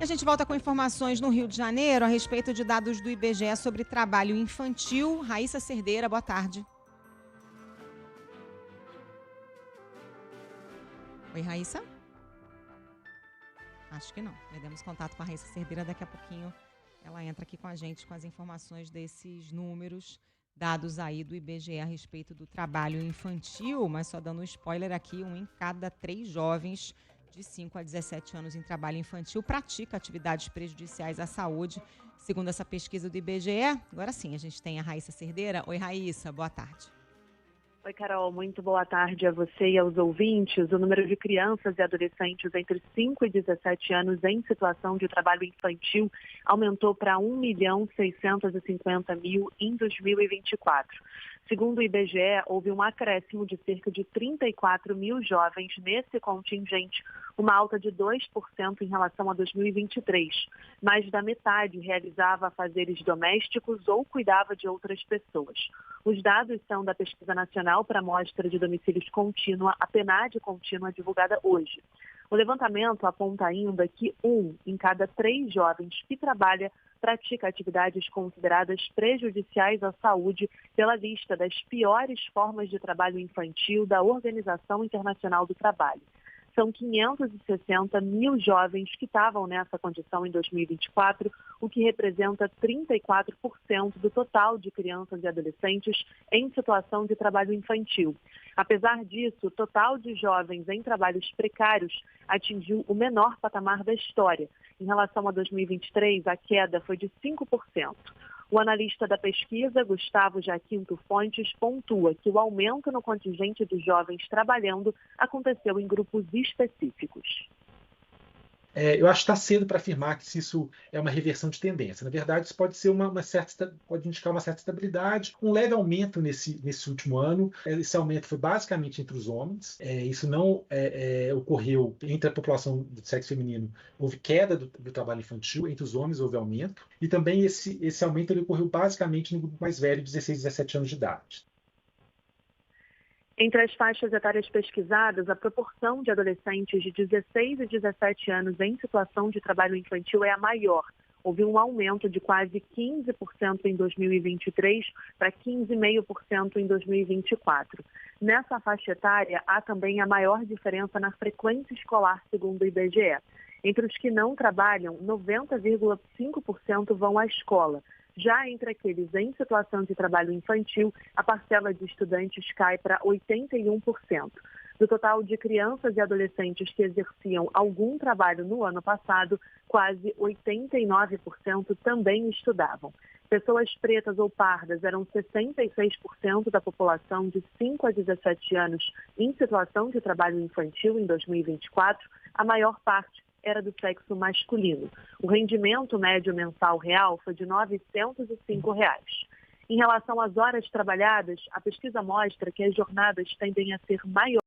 A gente volta com informações no Rio de Janeiro a respeito de dados do IBGE sobre trabalho infantil. Raíssa Cerdeira, boa tarde. Oi, Raíssa? Acho que não. Perdemos contato com a Raíssa Cerdeira. Daqui a pouquinho ela entra aqui com a gente com as informações desses números dados aí do IBGE a respeito do trabalho infantil. Mas só dando um spoiler aqui, 1 em cada 3 jovens de 5 a 17 anos em trabalho infantil pratica atividades prejudiciais à saúde, segundo essa pesquisa do IBGE. Agora sim, a gente tem a Raíssa Cerdeira. Oi, Raíssa, boa tarde. Oi, Carol, muito boa tarde a você e aos ouvintes. O número de crianças e adolescentes entre 5 e 17 anos em situação de trabalho infantil aumentou para 1.650.000 em 2024. Segundo o IBGE, houve um acréscimo de cerca de 34 mil jovens nesse contingente, uma alta de 2% em relação a 2023. Mais da metade realizava afazeres domésticos ou cuidava de outras pessoas. Os dados são da Pesquisa Nacional para a Amostra de Domicílios Contínua, a PNAD contínua, divulgada hoje. O levantamento aponta ainda que 1 em cada 3 jovens que trabalha pratica atividades consideradas prejudiciais à saúde pela lista das piores formas de trabalho infantil da Organização Internacional do Trabalho. São 560 mil jovens que estavam nessa condição em 2024, o que representa 34% do total de crianças e adolescentes em situação de trabalho infantil. Apesar disso, o total de jovens em trabalhos precários atingiu o menor patamar da história. Em relação a 2023, a queda foi de 5%. O analista da pesquisa, Gustavo Jaquinto Fontes, pontua que o aumento no contingente dos jovens trabalhando aconteceu em grupos específicos. Eu acho que está cedo para afirmar que isso é uma reversão de tendência. Na verdade, isso pode ser pode indicar uma certa estabilidade, um leve aumento nesse último ano. Esse aumento foi basicamente entre os homens. Isso não ocorreu entre a população do sexo feminino. Houve queda do trabalho infantil, entre os homens houve aumento. E também esse aumento ele ocorreu basicamente no grupo mais velho, 16 a 17 anos de idade. Entre as faixas etárias pesquisadas, a proporção de adolescentes de 16 e 17 anos em situação de trabalho infantil é a maior. Houve um aumento de quase 15% em 2023 para 15,5% em 2024. Nessa faixa etária, há também a maior diferença na frequência escolar, segundo o IBGE. Entre os que não trabalham, 90,5% vão à escola. Já entre aqueles em situação de trabalho infantil, a parcela de estudantes cai para 81%. Do total de crianças e adolescentes que exerciam algum trabalho no ano passado, quase 89% também estudavam. Pessoas pretas ou pardas eram 66% da população de 5 a 17 anos em situação de trabalho infantil em 2024, a maior parte era do sexo masculino. O rendimento médio mensal real foi de R$ 905. Em relação às horas trabalhadas, a pesquisa mostra que as jornadas tendem a ser maiores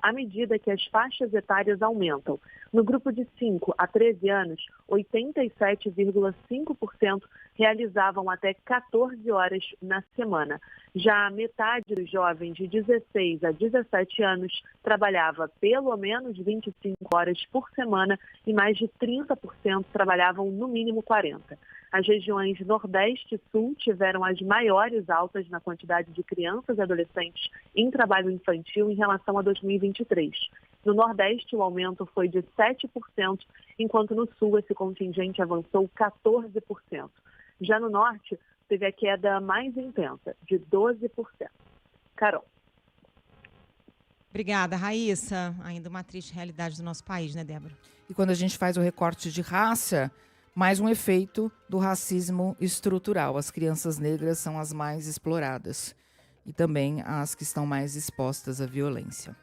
à medida que as faixas etárias aumentam. No grupo de 5 a 13 anos, 87,5% realizavam até 14 horas na semana. Já a metade dos jovens de 16 a 17 anos trabalhava pelo menos 25 horas por semana e mais de 30% trabalhavam no mínimo 40. As regiões Nordeste e Sul tiveram as maiores altas na quantidade de crianças e adolescentes em trabalho infantil em relação a 2023. No Nordeste, o aumento foi de 7%, enquanto no Sul esse contingente avançou 14%. Já no Norte, teve a queda mais intensa, de 12%. Carol. Obrigada, Raíssa. Ainda uma triste realidade do nosso país, né, Débora? E quando a gente faz o recorte de raça, mais um efeito do racismo estrutural. As crianças negras são as mais exploradas e também as que estão mais expostas à violência.